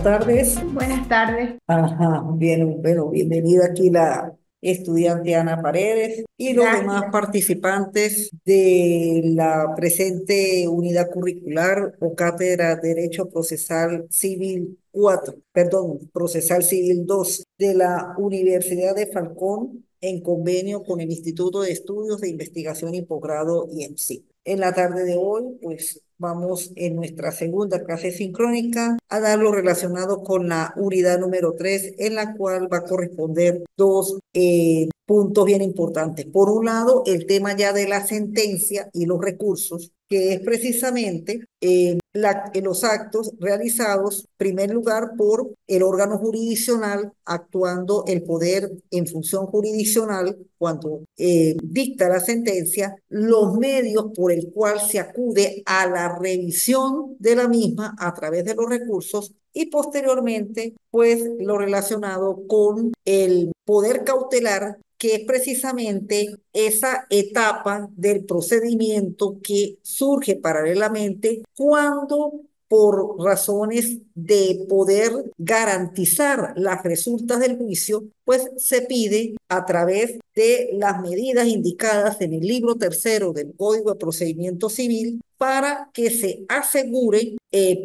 tardes. Buenas tardes, Ajá, bien, bueno, bienvenida aquí la estudiante Ana Paredes y los demás gracias. participantes de la presente unidad curricular o cátedra Derecho Procesal Civil 4, perdón, Procesal Civil 2 de la Universidad de Falcón en convenio con el Instituto de Estudios de Investigación y Posgrado IEMSI. En la tarde de hoy, pues vamos en nuestra segunda clase sincrónica a dar lo relacionado con la unidad número 3, en la cual va a corresponder dos puntos bien importantes. Por un lado, el tema ya de la sentencia y los recursos, que es precisamente los actos realizados, en primer lugar, por el órgano jurisdiccional, actuando el poder en función jurisdiccional cuando dicta la sentencia, los medios por el cual se acude a la revisión de la misma a través de los recursos y posteriormente, pues lo relacionado con el poder cautelar, que es precisamente esa etapa del procedimiento que surge paralelamente cuando por razones de poder garantizar las resultas del juicio, pues se pide a través de las medidas indicadas en el libro tercero del Código de Procedimiento Civil para que se asegure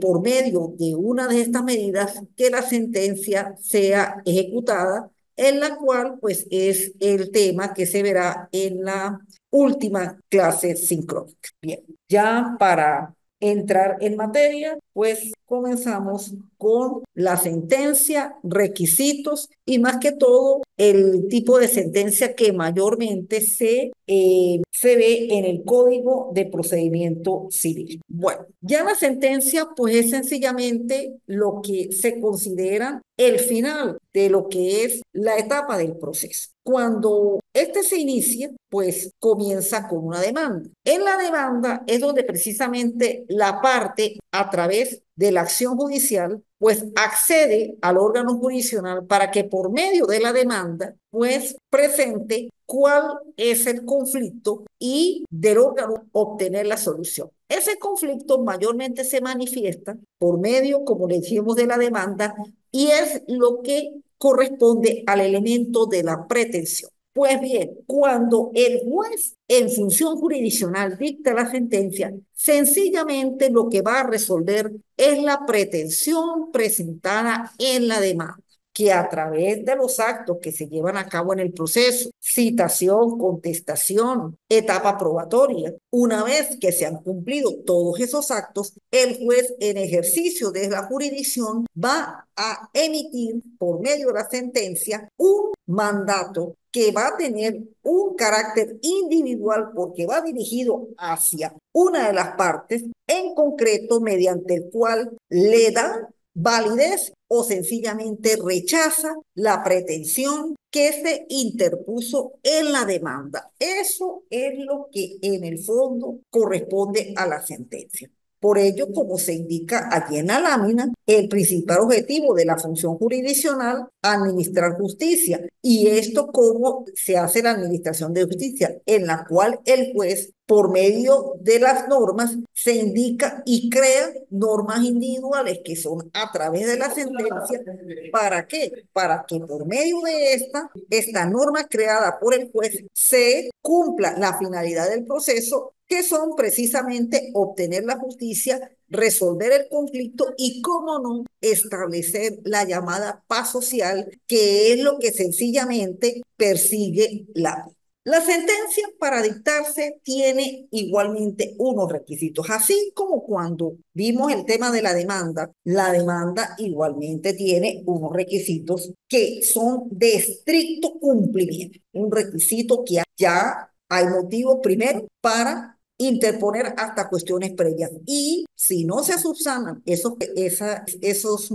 por medio de una de estas medidas que la sentencia sea ejecutada, en la cual pues es el tema que se verá en la última clase sincrónica. Bien, ya para entrar en materia, pues comenzamos con la sentencia, requisitos y más que todo el tipo de sentencia que mayormente se ve en el Código de Procedimiento Civil. Bueno, ya la sentencia pues es sencillamente lo que se considera el final de lo que es la etapa del proceso. Cuando este se inicia, pues comienza con una demanda. En la demanda es donde precisamente la parte a través de la acción judicial, pues accede al órgano jurisdiccional para que por medio de la demanda, pues presente cuál es el conflicto y del órgano obtener la solución. Ese conflicto mayormente se manifiesta por medio, como le dijimos, de la demanda y es lo que corresponde al elemento de la pretensión. Pues bien, cuando el juez en función jurisdiccional dicta la sentencia, sencillamente lo que va a resolver es la pretensión presentada en la demanda, que a través de los actos que se llevan a cabo en el proceso, citación, contestación, etapa probatoria, una vez que se han cumplido todos esos actos, el juez en ejercicio de la jurisdicción va a emitir por medio de la sentencia un mandato que va a tener un carácter individual porque va dirigido hacia una de las partes en concreto mediante el cual le da validez o sencillamente rechaza la pretensión que se interpuso en la demanda. Eso es lo que en el fondo corresponde a la sentencia. Por ello, como se indica allí en la lámina, el principal objetivo de la función jurisdiccional, administrar justicia. Y esto, ¿cómo se hace la administración de justicia? En la cual el juez, por medio de las normas, se indica y crea normas individuales que son a través de la sentencia. ¿Para qué? Para que por medio de esta norma creada por el juez, se cumpla la finalidad del proceso, que son precisamente obtener la justicia, resolver el conflicto y, cómo no, establecer la llamada paz social, que es lo que sencillamente persigue la ley. La sentencia para dictarse tiene igualmente unos requisitos, así como cuando vimos el tema de la demanda igualmente tiene unos requisitos que son de estricto cumplimiento, un requisito que ya hay motivo primero para interponer hasta cuestiones previas. Y si no se subsanan esos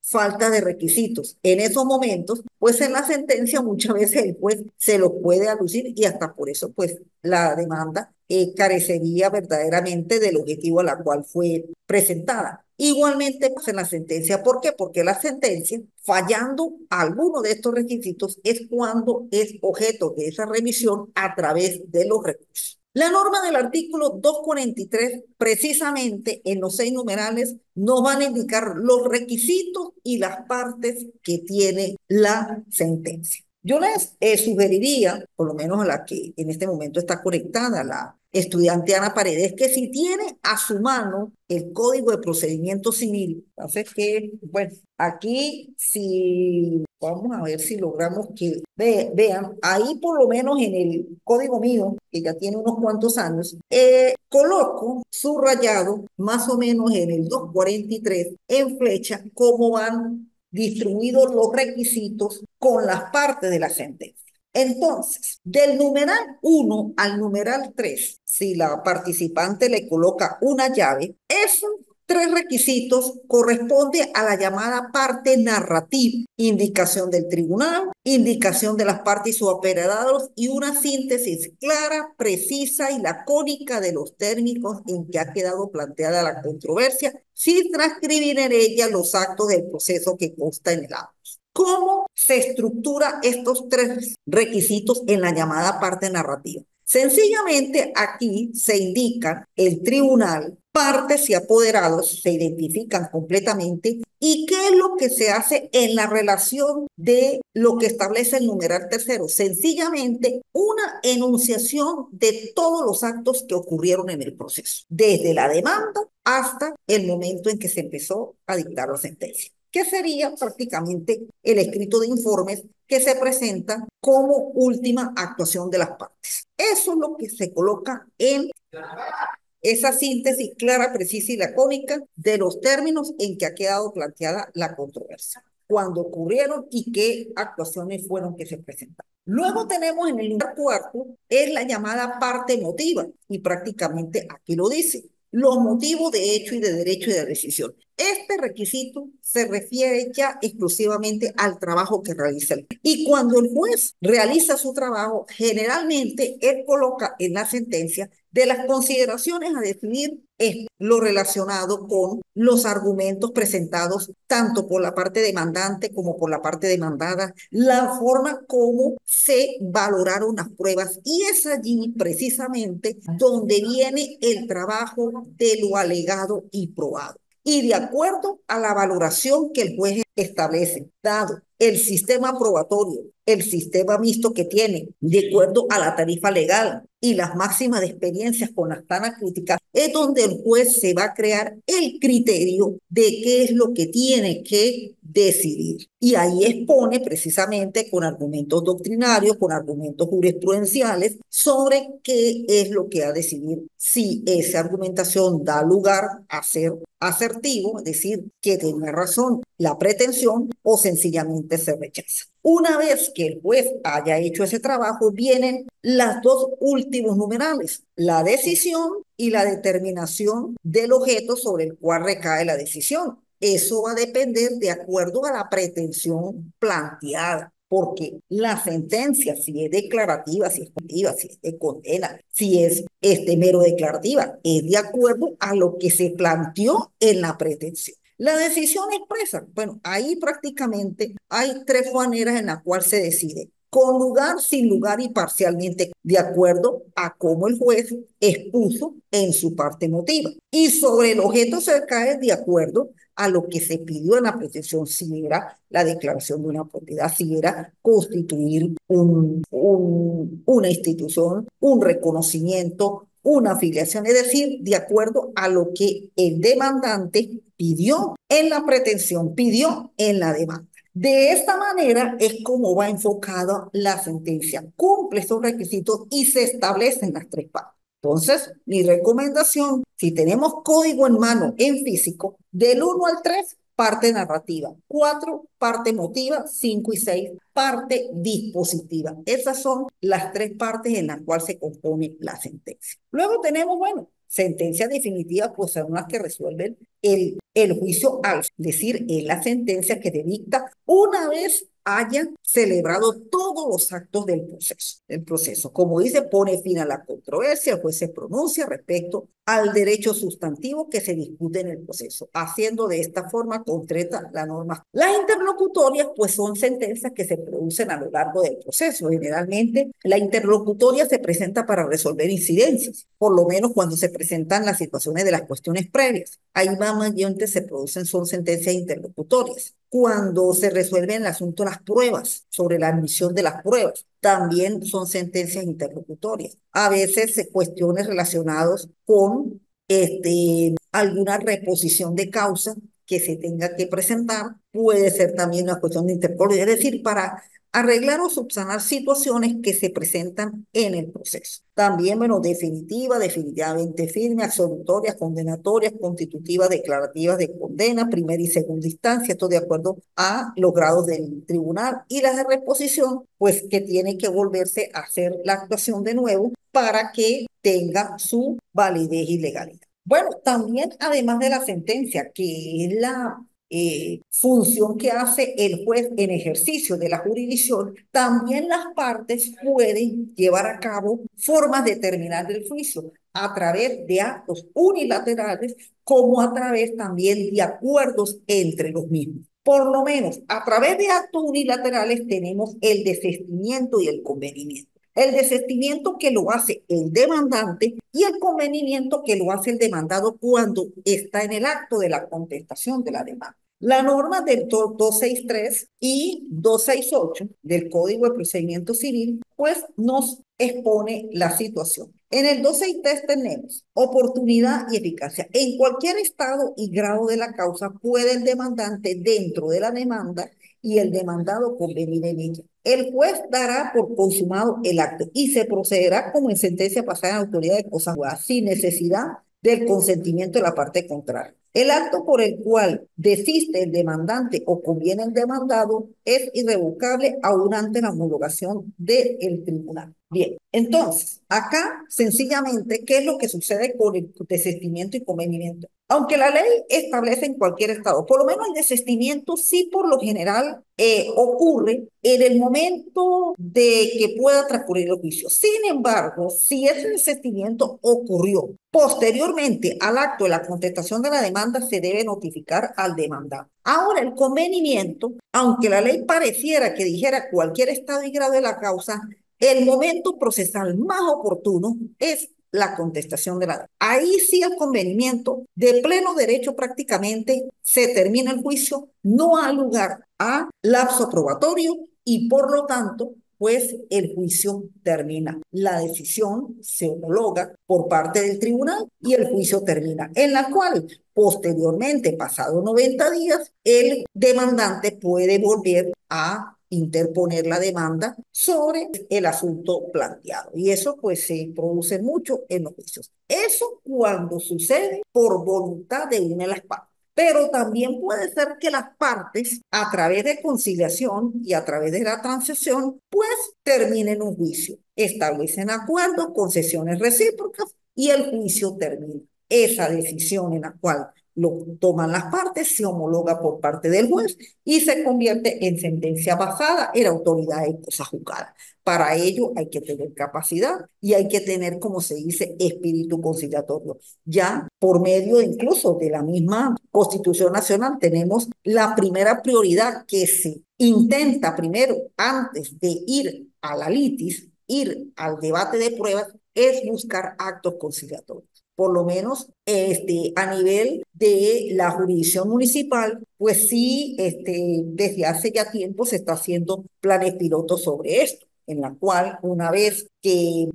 falta de requisitos en esos momentos, pues en la sentencia muchas veces el juez se los puede aducir y hasta por eso pues la demanda carecería verdaderamente del objetivo a la cual fue presentada. Igualmente pues en la sentencia, ¿por qué? Porque la sentencia, fallando alguno de estos requisitos, es cuando es objeto de esa revisión a través de los recursos. La norma del artículo 243, precisamente en los 6 numerales, nos van a indicar los requisitos y las partes que tiene la sentencia. Yo les sugeriría, por lo menos a la que en este momento está conectada, la estudiante Ana Paredes, que si tiene a su mano el Código de Procedimiento Civil, entonces que, bueno, aquí si vamos a ver si logramos que vean, ahí por lo menos en el código mío, que ya tiene unos cuantos años, coloco subrayado más o menos en el 243 en flecha cómo van distribuidos los requisitos con las partes de la sentencia. Entonces, del numeral 1 al numeral 3, si la participante le coloca una llave, esos 3 requisitos corresponden a la llamada parte narrativa, indicación del tribunal, indicación de las partes y sus apoderados y una síntesis clara, precisa y lacónica de los términos en que ha quedado planteada la controversia, sin transcribir en ella los actos del proceso que consta en el acto. ¿Cómo se estructura estos 3 requisitos en la llamada parte narrativa? Sencillamente aquí se indica el tribunal, partes y apoderados se identifican completamente y qué es lo que se hace en la relación de lo que establece el numeral tercero. Sencillamente una enunciación de todos los actos que ocurrieron en el proceso, desde la demanda hasta el momento en que se empezó a dictar la sentencia, que sería prácticamente el escrito de informes que se presenta como última actuación de las partes. Eso es lo que se coloca en esa síntesis clara, precisa y lacónica de los términos en que ha quedado planteada la controversia, cuándo ocurrieron y qué actuaciones fueron que se presentaron. Luego tenemos en el lugar cuarto, es la llamada parte emotiva, y prácticamente aquí lo dice, los motivos de hecho y de derecho y de decisión. Este requisito se refiere ya exclusivamente al trabajo que realiza el juez. Y cuando el juez realiza su trabajo, generalmente él coloca en la sentencia de las consideraciones a definir es lo relacionado con los argumentos presentados tanto por la parte demandante como por la parte demandada, la forma como se valoraron las pruebas y es allí precisamente donde viene el trabajo de lo alegado y probado. Y de acuerdo a la valoración que el juez establece, dado el sistema probatorio, el sistema mixto que tiene, de acuerdo a la tarifa legal y las máximas de experiencias con las planas críticas, es donde el juez se va a crear el criterio de qué es lo que tiene que decidir. Y ahí expone precisamente con argumentos doctrinarios, con argumentos jurisprudenciales, sobre qué es lo que ha de decidir, si esa argumentación da lugar a ser asertivo, es decir, que tiene razón la pretensión o sencillamente se rechaza. Una vez que el juez haya hecho ese trabajo, vienen las dos últimos numerales, la decisión y la determinación del objeto sobre el cual recae la decisión. Eso va a depender de acuerdo a la pretensión planteada, porque la sentencia, si es declarativa, si es conditiva, si es de condena, si es mero declarativa, es de acuerdo a lo que se planteó en la pretensión. La decisión expresa, bueno, ahí prácticamente hay 3 maneras en las cuales se decide: con lugar, sin lugar y parcialmente, de acuerdo a cómo el juez expuso en su parte emotiva. Y sobre el objeto se cae de acuerdo a lo que se pidió en la pretensión, si era la declaración de una propiedad, si era constituir una institución, un reconocimiento, una afiliación, es decir, de acuerdo a lo que el demandante pidió en la pretensión, pidió en la demanda. De esta manera es como va enfocada la sentencia. Cumple esos requisitos y se establecen las 3 partes. Entonces, mi recomendación, si tenemos código en mano en físico, del 1 al 3, parte narrativa; 4, parte emotiva; 5 y 6, parte dispositiva. Esas son las 3 partes en las cuales se compone la sentencia. Luego tenemos, bueno, sentencias definitivas, pues son las que resuelven el juicio al, es decir, es la sentencia que se dicta una vez haya celebrado todos los actos del proceso. Como dice, pone fin a la controversia, el juez se pronuncia respecto al derecho sustantivo que se discute en el proceso, haciendo de esta forma concreta la norma. Las interlocutorias, pues, son sentencias que se producen a lo largo del proceso. Generalmente, la interlocutoria se presenta para resolver incidencias, por lo menos cuando se presentan las situaciones de las cuestiones previas. Ahí mayormente se producen, son sentencias interlocutorias. Cuando se resuelven el asunto de las pruebas, sobre la admisión de las pruebas, también son sentencias interlocutorias. A veces cuestiones relacionadas con alguna reposición de causa que se tenga que presentar, puede ser también una cuestión de interpolio, es decir, para arreglar o subsanar situaciones que se presentan en el proceso. También, bueno, definitivamente firme, absolutorias, condenatorias, constitutivas, declarativas de condena, primera y segunda instancia, esto de acuerdo a los grados del tribunal, y las de reposición, pues que tiene que volverse a hacer la actuación de nuevo para que tenga su validez y legalidad. Bueno, también además de la sentencia, que es la función que hace el juez en ejercicio de la jurisdicción, también las partes pueden llevar a cabo formas de terminar el juicio a través de actos unilaterales, como a través también de acuerdos entre los mismos. Por lo menos a través de actos unilaterales tenemos el desistimiento y el convenimiento. El desistimiento que lo hace el demandante y el convenimiento que lo hace el demandado cuando está en el acto de la contestación de la demanda. La norma del 263 y 268 del Código de Procedimiento Civil, pues nos expone la situación. En el 263 tenemos oportunidad y eficacia. En cualquier estado y grado de la causa puede el demandante dentro de la demanda y el demandado convenir en ella. El juez dará por consumado el acto y se procederá como en sentencia pasada en autoridad de cosas juzgadas, sin necesidad del consentimiento de la parte contraria. El acto por el cual desiste el demandante o conviene el demandado es irrevocable aún ante la homologación del tribunal. Bien, entonces, acá sencillamente, ¿qué es lo que sucede con el desistimiento y convenimiento? Aunque la ley establece en cualquier estado, por lo menos el desistimiento sí por lo general ocurre en el momento de que pueda transcurrir el juicio. Sin embargo, si ese desistimiento ocurrió posteriormente al acto de la contestación de la demanda, se debe notificar al demandado. Ahora, el convenimiento, aunque la ley pareciera que dijera cualquier estado y grado de la causa, el momento procesal más oportuno es la contestación de la demanda. Ahí sí el convenimiento de pleno derecho prácticamente se termina el juicio, no ha lugar a lapso probatorio y por lo tanto pues el juicio termina. La decisión se homologa por parte del tribunal y el juicio termina, en la cual posteriormente, pasado 90 días, el demandante puede volver a interponer la demanda sobre el asunto planteado. Y eso pues se produce mucho en los juicios. Eso cuando sucede por voluntad de una de las partes. Pero también puede ser que las partes, a través de conciliación y a través de la transacción, pues terminen un juicio, establecen acuerdos, concesiones recíprocas y el juicio termina. Esa decisión en la cual lo toman las partes se homologa por parte del juez y se convierte en sentencia basada en autoridad de cosa juzgada. Para ello hay que tener capacidad y hay que tener, como se dice, espíritu conciliatorio. Ya por medio incluso de la misma Constitución Nacional tenemos la primera prioridad que se intenta primero, antes de ir a la litis, ir al debate de pruebas, es buscar actos conciliatorios. Por lo menos a nivel de la jurisdicción municipal, pues sí, desde hace ya tiempo se está haciendo planes pilotos sobre esto, en la cual una vez que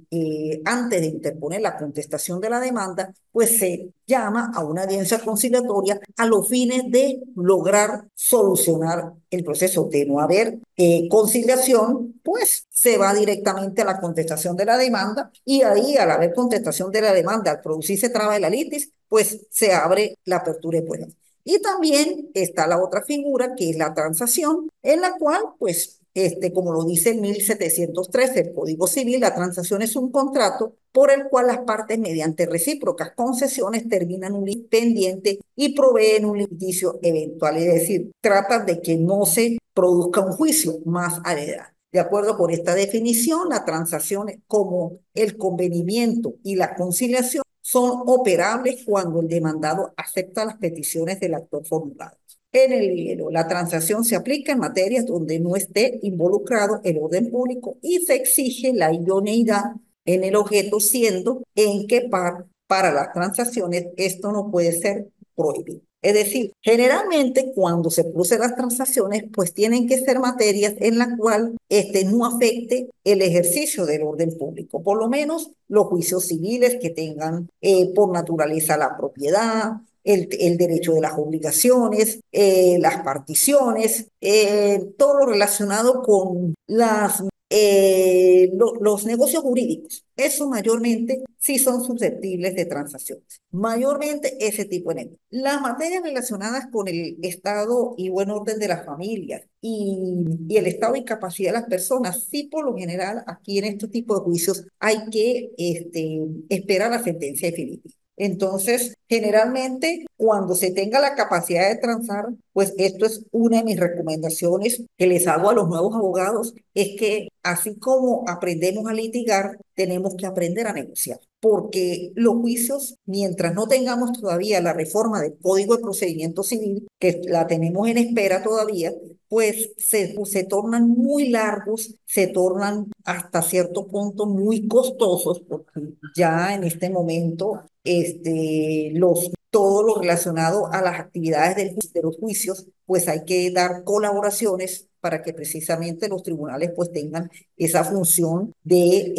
antes de interponer la contestación de la demanda, pues se llama a una audiencia conciliatoria a los fines de lograr solucionar el proceso. De no haber conciliación, pues se va directamente a la contestación de la demanda y ahí al haber contestación de la demanda, al producirse traba de la litis, pues se abre la apertura de pruebas. Y también está la otra figura que es la transacción, en la cual pues como lo dice el 1713, el Código Civil, la transacción es un contrato por el cual las partes mediante recíprocas concesiones terminan un pendiente y proveen un liticio eventual, es decir, tratan de que no se produzca un juicio más a la edad. De acuerdo con esta definición, las transacciones como el convenimiento y la conciliación son operables cuando el demandado acepta las peticiones del actor formulado. En el libro, la transacción se aplica en materias donde no esté involucrado el orden público y se exige la idoneidad en el objeto, siendo en que para las transacciones esto no puede ser prohibido. Es decir, generalmente cuando se producen las transacciones, pues tienen que ser materias en las cuales no afecte el ejercicio del orden público, por lo menos los juicios civiles que tengan por naturaleza la propiedad, el derecho de las obligaciones, las particiones, todo lo relacionado con los negocios jurídicos. Eso mayormente sí son susceptibles de transacciones. Mayormente ese tipo de negocios. Las materias relacionadas con el estado y buen orden de las familias y el estado y capacidad de las personas, sí por lo general aquí en este tipo de juicios hay que esperar la sentencia definitiva. Entonces, generalmente, cuando se tenga la capacidad de transar, pues esto es una de mis recomendaciones que les hago a los nuevos abogados, es que así como aprendemos a litigar, tenemos que aprender a negociar, porque los juicios, mientras no tengamos todavía la reforma del Código de Procedimiento Civil, que la tenemos en espera todavía, pues se tornan muy largos, se tornan hasta cierto punto muy costosos, porque ya en este momento todo lo relacionado a las actividades de los juicios, pues hay que dar colaboraciones para que precisamente los tribunales pues tengan esa función de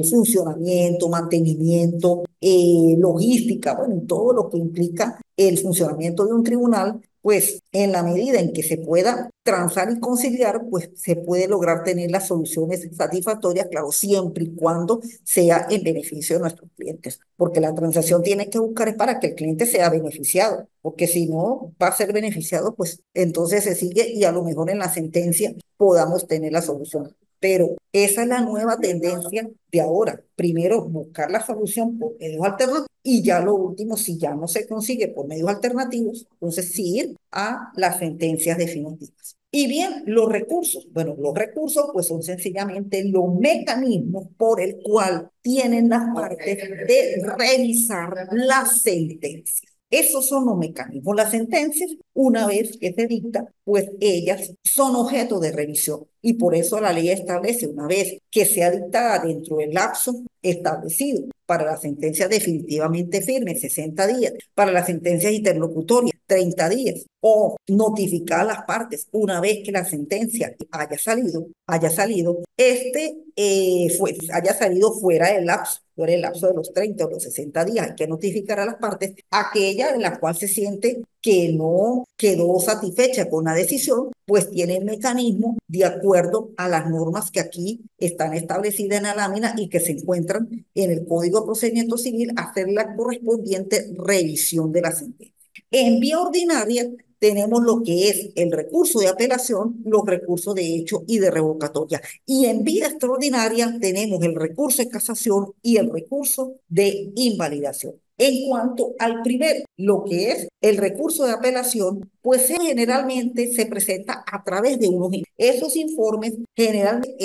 funcionamiento, mantenimiento, logística, bueno, todo lo que implica el funcionamiento de un tribunal, pues en la medida en que se pueda transar y conciliar, pues se puede lograr tener las soluciones satisfactorias, claro, siempre y cuando sea en beneficio de nuestros clientes, porque la transacción tiene que buscar es para que el cliente sea beneficiado, porque si no va a ser beneficiado, pues entonces se sigue y a lo mejor en la sentencia podamos tener la solución. Pero esa es la nueva tendencia de ahora. Primero, buscar la solución por medios alternativos y ya lo último, si ya no se consigue por medios alternativos, entonces sí ir a las sentencias definitivas. Y bien, los recursos. Bueno, los recursos pues son sencillamente los mecanismos por el cual tienen las partes de revisar la sentencia. Esos son los mecanismos. Las sentencias, una vez que se dictan, pues ellas son objeto de revisión. Y por eso la ley establece, una vez que sea dictada dentro del lapso establecido, para la sentencia definitivamente firme, 60 días, para las sentencias interlocutorias, 30 días, o notificar a las partes una vez que la sentencia haya salido, haya salido fuera del lapso de los 30 o los 60 días, hay que notificar a las partes aquella en la cual se siente que no quedó satisfecha con la decisión, pues tiene el mecanismo de acuerdo a las normas que aquí están establecidas en la lámina y que se encuentran en el Código de Procedimiento Civil, hacer la correspondiente revisión de la sentencia. En vía ordinaria tenemos lo que es el recurso de apelación, los recursos de hecho y de revocatoria. Y en vía extraordinaria tenemos el recurso de casación y el recurso de invalidación. En cuanto al primero, lo que es el recurso de apelación, pues generalmente se presenta a través de unos informes. Esos informes generalmente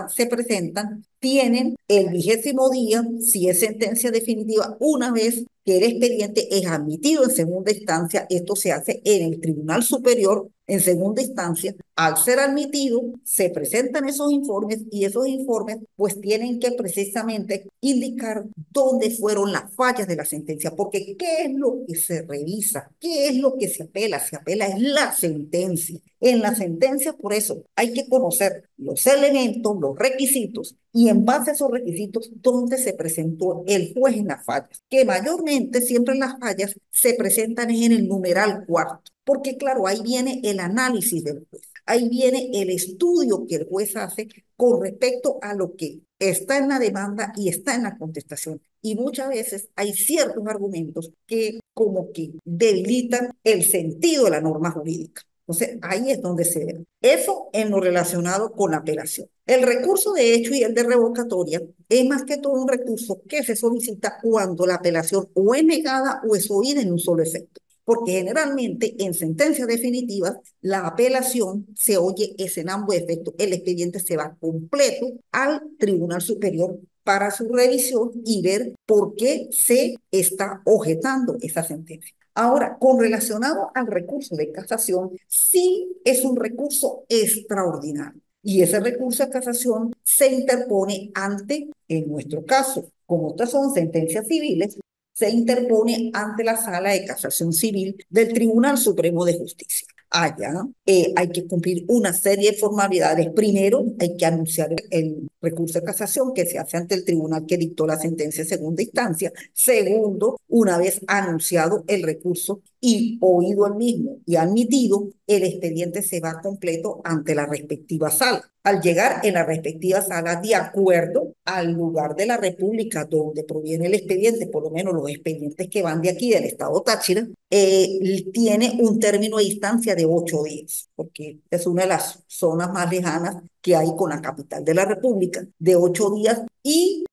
se presentan, tienen el 20º día, si es sentencia definitiva, una vez que el expediente es admitido en segunda instancia, esto se hace en el Tribunal Superior en segunda instancia. Al ser admitido, se presentan esos informes y esos informes pues tienen que precisamente indicar dónde fueron las fallas de la sentencia, porque ¿qué es lo que se revisa? ¿Qué es lo que se apela? Se apela es la sentencia. En la sentencia, por eso, hay que conocer los elementos, los requisitos, y en base a esos requisitos, dónde se presentó el juez en las fallas, que mayormente siempre las fallas se presentan en el numeral cuarto, porque claro, ahí viene el análisis del juez, ahí viene el estudio que el juez hace con respecto a lo que está en la demanda y está en la contestación. Y muchas veces hay ciertos argumentos que como que debilitan el sentido de la norma jurídica. Entonces, ahí es donde se ve. Eso en lo relacionado con la apelación. El recurso de hecho y el de revocatoria es más que todo un recurso que se solicita cuando la apelación o es negada o es oída en un solo efecto. Porque generalmente en sentencias definitivas la apelación se oye es en ambos efectos. El expediente se va completo al Tribunal Superior para su revisión y ver por qué se está objetando esa sentencia. Ahora, con relacionado al recurso de casación, sí es un recurso extraordinario. Y ese recurso de casación se interpone ante, en nuestro caso, como estas son sentencias civiles, se interpone ante la Sala de Casación Civil del Tribunal Supremo de Justicia. Allá hay que cumplir una serie de formalidades. Primero, hay que anunciar el recurso de casación que se hace ante el tribunal que dictó la sentencia de segunda instancia. Segundo, una vez anunciado el recurso y oído el mismo y admitido, el expediente se va completo ante la respectiva sala. Al llegar en la respectiva sala, de acuerdo al lugar de la República donde proviene el expediente, por lo menos los expedientes que van de aquí del estado Táchira, tiene un término de distancia de 8 días, porque es una de las zonas más lejanas que hay con la capital de la República, de 8 días, y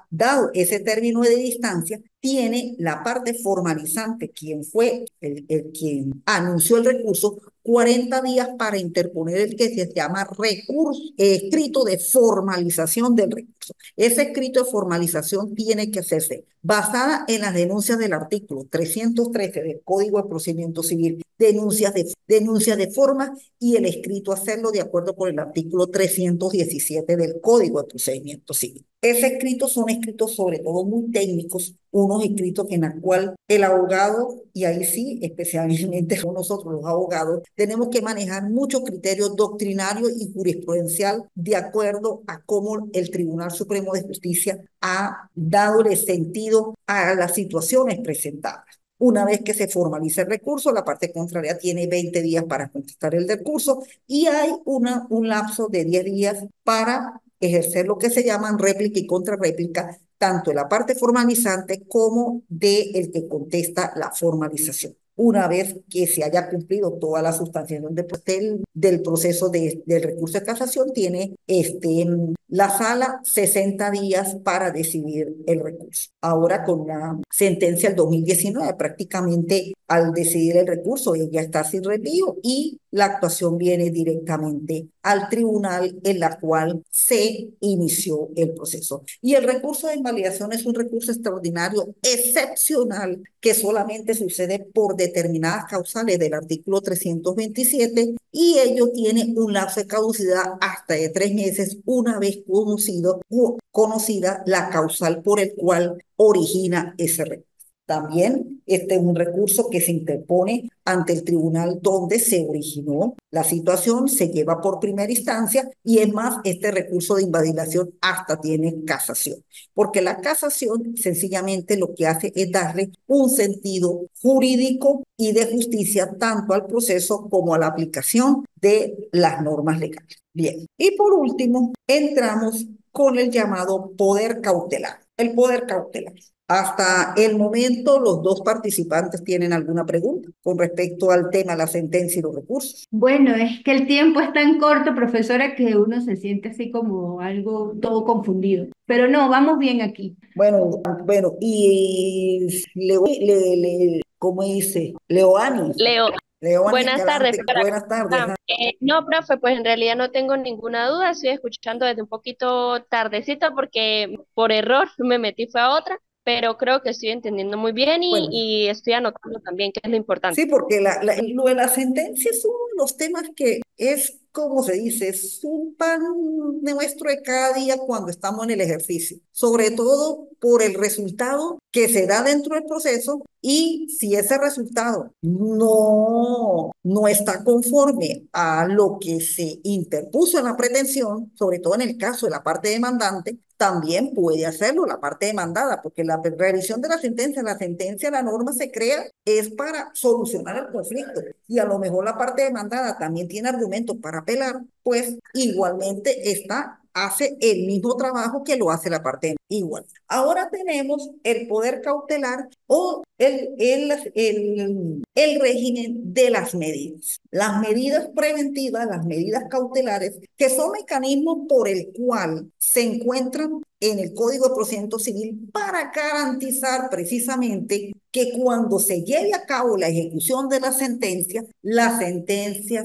dado ese término de distancia, tiene la parte formalizante, quien fue quien anunció el recurso, 40 días para interponer el que se llama recurso, escrito de formalización del recurso. Ese escrito de formalización tiene que hacerse basada en las denuncias del artículo 313 del Código de Procedimiento Civil, denuncias de forma, y el escrito hacerlo de acuerdo con el artículo 317 del Código de Procedimiento Civil. Ese escrito son escritos sobre todo muy técnicos, unos escritos en el cual el abogado, y ahí sí, especialmente nosotros los abogados, tenemos que manejar muchos criterios doctrinarios y jurisprudencial de acuerdo a cómo el Tribunal Supremo de Justicia ha dado sentido a las situaciones presentadas. Una vez que se formaliza el recurso, la parte contraria tiene 20 días para contestar el recurso y hay un lapso de 10 días para ejercer lo que se llaman réplica y contrarréplica, tanto de la parte formalizante como de el que contesta la formalización. Una vez que se haya cumplido toda la sustanciación del proceso del recurso de casación, tiene la sala 60 días para decidir el recurso. Ahora con la sentencia del 2019, prácticamente al decidir el recurso, ella está sin review y la actuación viene directamente al tribunal en la cual se inició el proceso. Y el recurso de invalidación es un recurso extraordinario, excepcional, que solamente sucede por determinadas causales del artículo 327 y ello tiene un lapso de caducidad hasta de 3 meses una vez conocida la causal por el cual origina ese recurso. También este es un recurso que se interpone ante el tribunal donde se originó la situación, se lleva por primera instancia y es más, este recurso de invalidación hasta tiene casación, porque la casación sencillamente lo que hace es darle un sentido jurídico y de justicia tanto al proceso como a la aplicación de las normas legales. Bien, y por último, entramos con el llamado poder cautelar. El poder cautelar. Hasta el momento, los dos participantes tienen alguna pregunta con respecto al tema, la sentencia y los recursos. Bueno, es que el tiempo es tan corto, profesora, que uno se siente así como algo todo confundido. Pero no, vamos bien aquí. Bueno, y ¿cómo dice? Leo, Leoani buenas tardes. Escalante, buenas tardes. No, profe, pues en realidad no tengo ninguna duda. Estoy escuchando desde un poquito tardecito porque por error me metí fue a otra, pero creo que estoy entendiendo muy bien Bueno, y estoy anotando también, que es lo importante. sí, porque lo de la sentencia es uno de los temas que es, como se dice, es un pan nuestro de cada día cuando estamos en el ejercicio, sobre todo por el resultado que se da dentro del proceso y si ese resultado no está conforme a lo que se interpuso en la pretensión, sobre todo en el caso de la parte demandante, también puede hacerlo la parte demandada, porque la revisión de la sentencia, la norma se crea es para solucionar el conflicto y a lo mejor la parte demandada también tiene argumentos para apelar, pues igualmente hace el mismo trabajo que lo hace la parte igual. Ahora tenemos el poder cautelar o el régimen de las medidas. Las medidas preventivas, las medidas cautelares, que son mecanismos por el cual se encuentran en el Código de Procedimiento Civil para garantizar precisamente que cuando se lleve a cabo la ejecución de la sentencia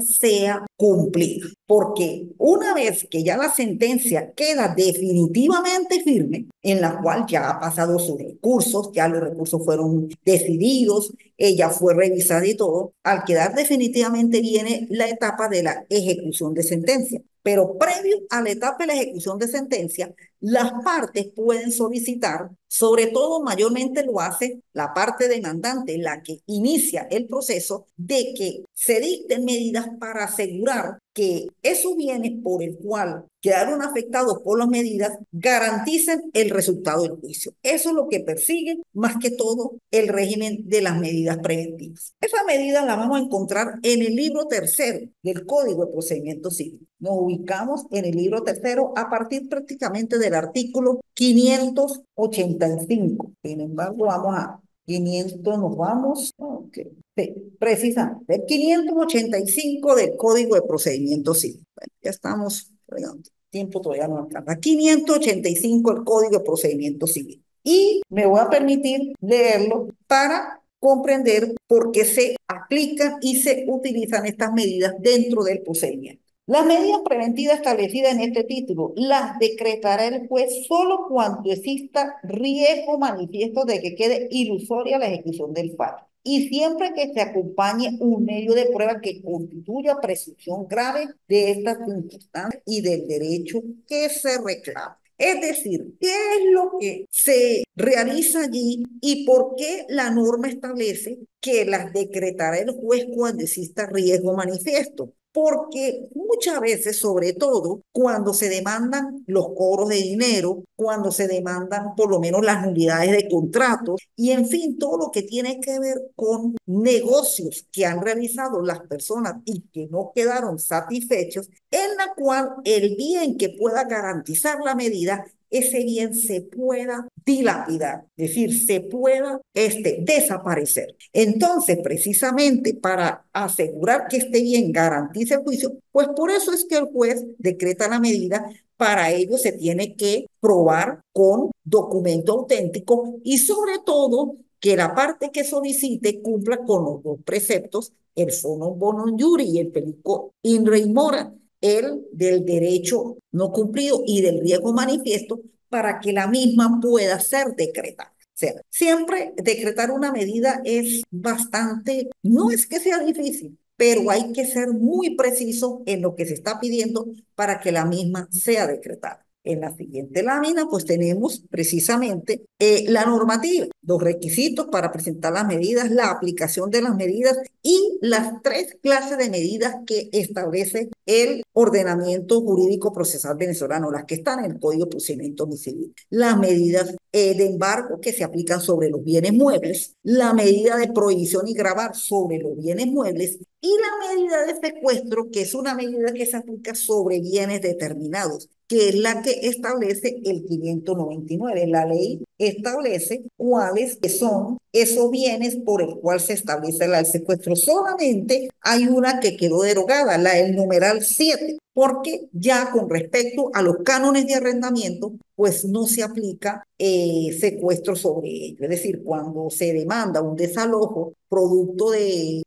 sea cumplida. Porque una vez que ya la sentencia queda definitivamente firme, en la cual ya ha pasado sus recursos, ya los recursos fueron decididos, ella fue revisada y todo, al quedar definitivamente viene la etapa de la ejecución de sentencia. Pero previo a la etapa de la ejecución de sentencia, las partes pueden solicitar, sobre todo mayormente lo hace la parte demandante, la que inicia el proceso, de que se dicten medidas para asegurar que esos bienes por el cual quedaron afectados por las medidas garanticen el resultado del juicio. Eso es lo que persigue más que todo el régimen de las medidas preventivas. Esas medidas las vamos a encontrar en el libro tercero del Código de Procedimiento Civil. Nos ubicamos en el libro tercero a partir prácticamente del artículo 585. Sin embargo, vamos a 500, nos vamos. Okay. Sí, precisamente, el 585 del Código de Procedimiento Civil. Bueno, ya estamos, perdón, tiempo todavía no alcanza. 585 el Código de Procedimiento Civil. Y me voy a permitir leerlo para comprender por qué se aplican y se utilizan estas medidas dentro del procedimiento. Las medidas preventivas establecidas en este título las decretará el juez solo cuando exista riesgo manifiesto de que quede ilusoria la ejecución del fallo y siempre que se acompañe un medio de prueba que constituya presunción grave de estas circunstancias y del derecho que se reclama. Es decir, ¿qué es lo que se realiza allí y por qué la norma establece que las decretará el juez cuando exista riesgo manifiesto? Porque muchas veces, sobre todo, cuando se demandan los cobros de dinero, cuando se demandan por lo menos las nulidades de contratos y, en fin, todo lo que tiene que ver con negocios que han realizado las personas y que no quedaron satisfechos, en la cual el bien que pueda garantizar la medida ese bien se pueda dilapidar, es decir, se pueda desaparecer. Entonces, precisamente para asegurar que este bien garantice el juicio, pues por eso es que el juez decreta la medida. Para ello se tiene que probar con documento auténtico y sobre todo que la parte que solicite cumpla con los dos preceptos, el sonum bonum iuri y el perico in re mora, el del derecho no cumplido y del riesgo manifiesto para que la misma pueda ser decretada. O sea, siempre decretar una medida es bastante, no es que sea difícil, pero hay que ser muy preciso en lo que se está pidiendo para que la misma sea decretada. En la siguiente lámina, pues tenemos precisamente la normativa, los requisitos para presentar las medidas, la aplicación de las medidas y las tres clases de medidas que establece el ordenamiento jurídico procesal venezolano, las que están en el Código de Procedimiento Civil. Las medidas de embargo que se aplican sobre los bienes muebles, la medida de prohibición y gravar sobre los bienes muebles y la medida de secuestro, que es una medida que se aplica sobre bienes determinados, que es la que establece el 599. La ley establece cuáles son esos bienes por el cual se establece el secuestro. Solamente hay una que quedó derogada, la del numeral 7, porque ya con respecto a los cánones de arrendamiento, pues no se aplica secuestro sobre ello. Es decir, cuando se demanda un desalojo producto de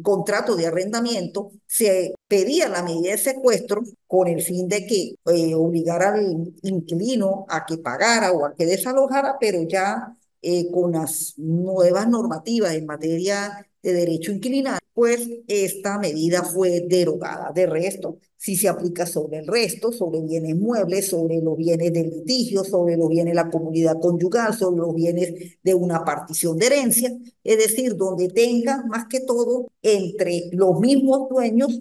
contrato de arrendamiento, se pedía la medida de secuestro con el fin de que obligara al inquilino a que pagara o a que desalojara, pero ya con las nuevas normativas en materia de derecho inquilinario, pues esta medida fue derogada. De resto, si se aplica sobre el resto, sobre bienes muebles, sobre los bienes de litigio, sobre los bienes de la comunidad conyugal, sobre los bienes de una partición de herencia, es decir, donde tenga más que todo entre los mismos dueños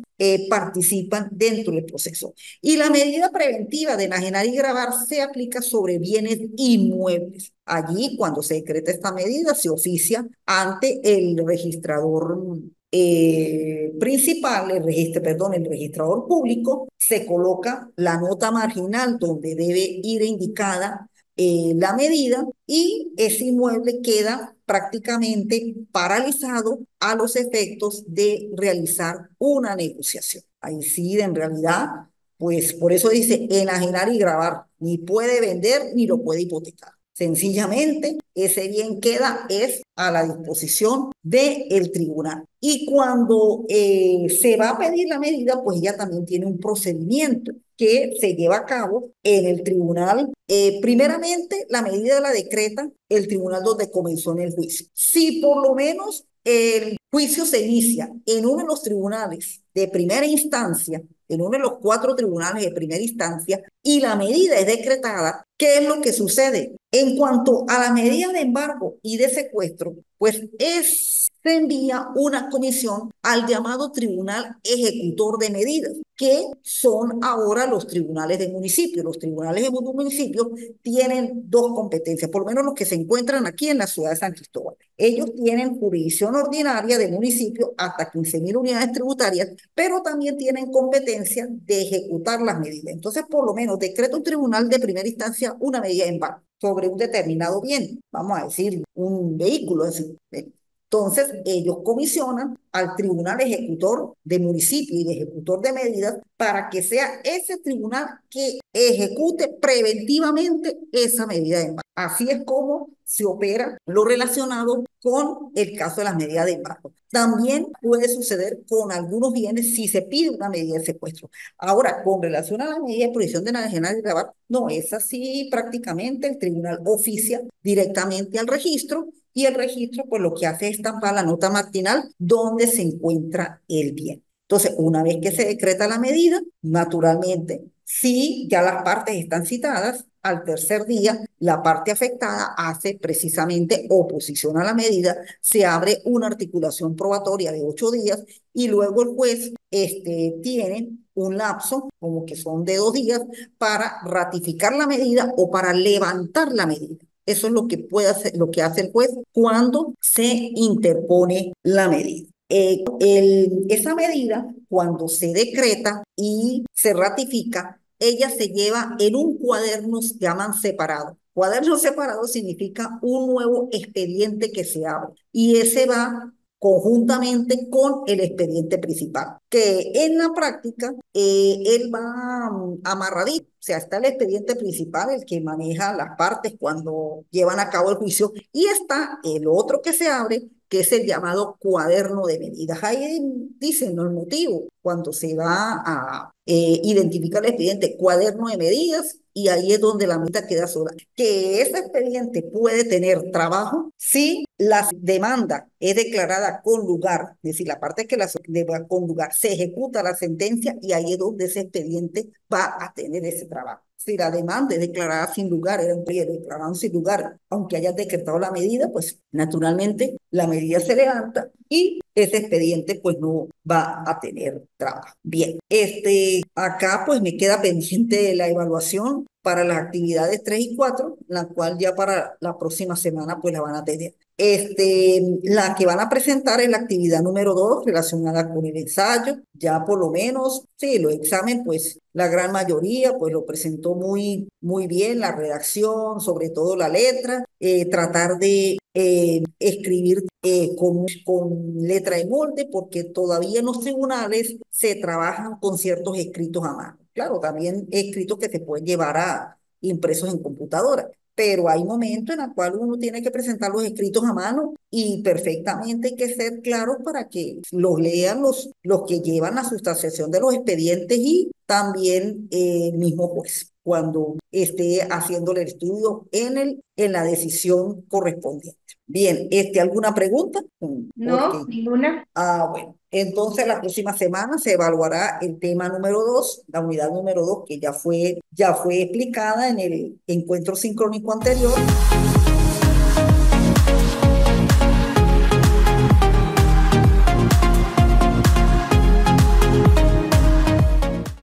participan dentro del proceso. Y la medida preventiva de enajenar y gravar se aplica sobre bienes inmuebles. Allí, cuando se decreta esta medida, se oficia ante el registrador principal, el registrador público, se coloca la nota marginal donde debe ir indicada la medida y ese inmueble queda prácticamente paralizado a los efectos de realizar una negociación. Ahí sí, en realidad, pues por eso dice enajenar y gravar, ni puede vender ni lo puede hipotecar. Sencillamente, ese bien queda es a la disposición del tribunal. Y cuando se va a pedir la medida, pues ella también tiene un procedimiento que se lleva a cabo en el tribunal. Primeramente, la medida la decreta el tribunal donde comenzó en el juicio. Si por lo menos el juicio se inicia en uno de los tribunales de primera instancia, en uno de los 4 tribunales de primera instancia, y la medida es decretada, ¿qué es lo que sucede? En cuanto a la medida de embargo y de secuestro, pues se envía una comisión al llamado Tribunal Ejecutor de Medidas, que son ahora los tribunales de municipios. Los tribunales de municipios tienen 2 competencias, por lo menos los que se encuentran aquí en la ciudad de San Cristóbal. Ellos tienen jurisdicción ordinaria de municipio hasta 15.000 unidades tributarias, pero también tienen competencia de ejecutar las medidas. Entonces, por lo menos, decreta un tribunal de primera instancia una medida de embargo sobre un determinado bien, vamos a decir, un vehículo. Entonces, ellos comisionan al tribunal ejecutor de municipio y de ejecutor de medidas para que sea ese tribunal que ejecute preventivamente esa medida de embargo. Así es como se opera lo relacionado con el caso de las medidas de embargo. También puede suceder con algunos bienes si se pide una medida de secuestro. Ahora, con relación a la medida de prohibición de enajenar y gravar, no, es así prácticamente el tribunal oficia directamente al registro y el registro pues lo que hace es estampar la nota matinal donde se encuentra el bien. Entonces, una vez que se decreta la medida, naturalmente, si ya las partes están citadas, al tercer día, la parte afectada hace precisamente oposición a la medida, se abre una articulación probatoria de 8 días y luego el juez tiene un lapso, como que son de 2 días, para ratificar la medida o para levantar la medida. Eso es lo que puede hacer, lo que hace el juez cuando se interpone la medida. Esa medida, cuando se decreta y se ratifica, ella se lleva en un cuaderno, se llaman separado. Cuaderno separado significa un nuevo expediente que se abre y ese va conjuntamente con el expediente principal, que en la práctica él va amarradito. O sea, está el expediente principal, el que maneja las partes cuando llevan a cabo el juicio, y está el otro que se abre, que es el llamado cuaderno de medidas. Ahí dicen el motivo, cuando se va a identificar el expediente, cuaderno de medidas, y ahí es donde la medida queda sola. Que ese expediente puede tener trabajo si la demanda es declarada con lugar, es decir, la parte que la con lugar se ejecuta la sentencia y ahí es donde ese expediente va a tener ese trabajo. Si la demanda es declarada sin lugar, era un pliego declarado sin lugar, aunque hayas decretado la medida, pues naturalmente la medida se levanta y ese expediente pues no va a tener trabajo. Bien, acá pues me queda pendiente la evaluación para las actividades 3 y 4, la cual ya para la próxima semana pues la van a tener. La que van a presentar es la actividad número 2 relacionada con el ensayo. Ya por lo menos, sí, los exámenes, pues la gran mayoría pues lo presentó muy bien, la redacción, sobre todo la letra, tratar de escribir con letra de molde, porque todavía en los tribunales se trabajan con ciertos escritos a mano. Claro, también escritos que se pueden llevar a impresos en computadora, pero hay momentos en los cuales uno tiene que presentar los escritos a mano y perfectamente hay que ser claros para que los lean los que llevan la sustanciación de los expedientes y también el mismo juez cuando esté haciendo el estudio en la decisión correspondiente. Bien, ¿alguna pregunta? No, ninguna. Bueno, entonces la próxima semana se evaluará el tema número 2, la unidad número 2, que ya fue explicada en el encuentro sincrónico anterior.